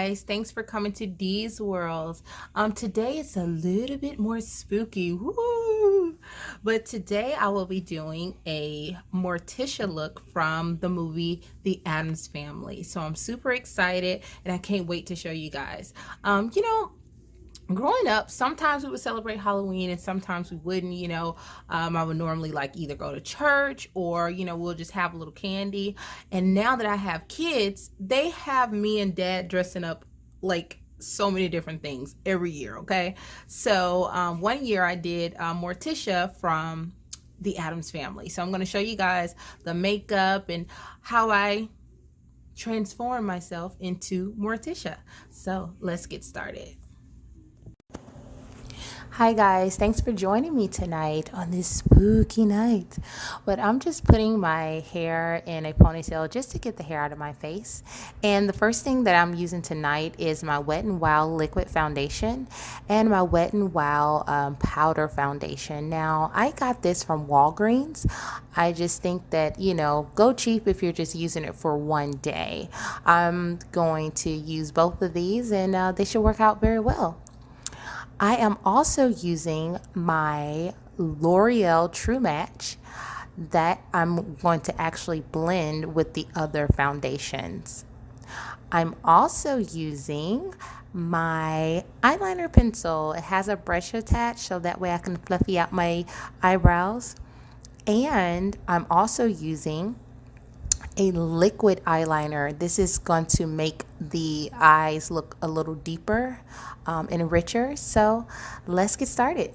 guys, thanks for coming to Dee's Worlds. Today it's a little bit more spooky. Woo! But today I will be doing a Morticia look from the movie The Addams Family. So I'm super excited and I can't wait to show you guys. Growing up, sometimes we would celebrate Halloween and sometimes we wouldn't. I would normally like either go to church or we'll just have a little candy. And now that I have kids, they have me and dad dressing up like so many different things every year. Okay, so one year I did Morticia from the Addams Family. So I'm going to show you guys the makeup and how I transform myself into Morticia. So let's get started. Hi guys, thanks for joining me tonight on this spooky night. But I'm just putting my hair in a ponytail just to get the hair out of my face. And the first thing that I'm using tonight is my Wet n Wild liquid foundation and my Wet n Wild powder foundation. Now, I got this from Walgreens. I just think that, go cheap if you're just using it for one day. I'm going to use both of these and they should work out very well. I am also using my L'Oreal True Match that I'm going to actually blend with the other foundations. I'm also using my eyeliner pencil. It has a brush attached so that way I can fluffy out my eyebrows. And I'm also using a liquid eyeliner. This is going to make the eyes look a little deeper and richer. So let's get started.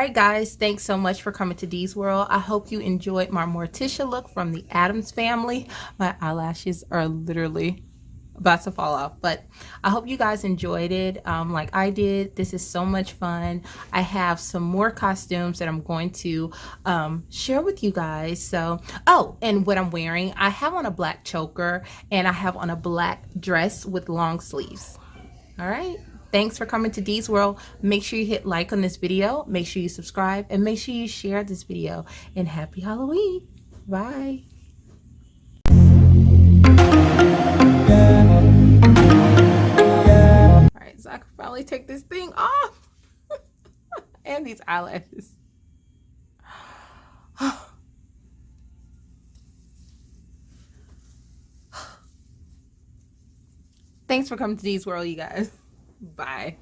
right, guys, thanks so much for coming to Dee's World. I hope you enjoyed my Morticia look from the Addams family. My eyelashes are literally about to fall off, but I hope you guys enjoyed it like I did. This is so much fun. I have some more costumes that I'm going to share with you guys. So, oh, and what I'm wearing, I have on a black choker and I have on a black dress with long sleeves. All right, thanks for coming to Dee's World. Make sure you hit like on this video, make sure you subscribe, and make sure you share this video. And happy Halloween. Bye. All right, so I can finally take this thing off. And these eyelashes. Thanks for coming to Dee's World, you guys. Bye.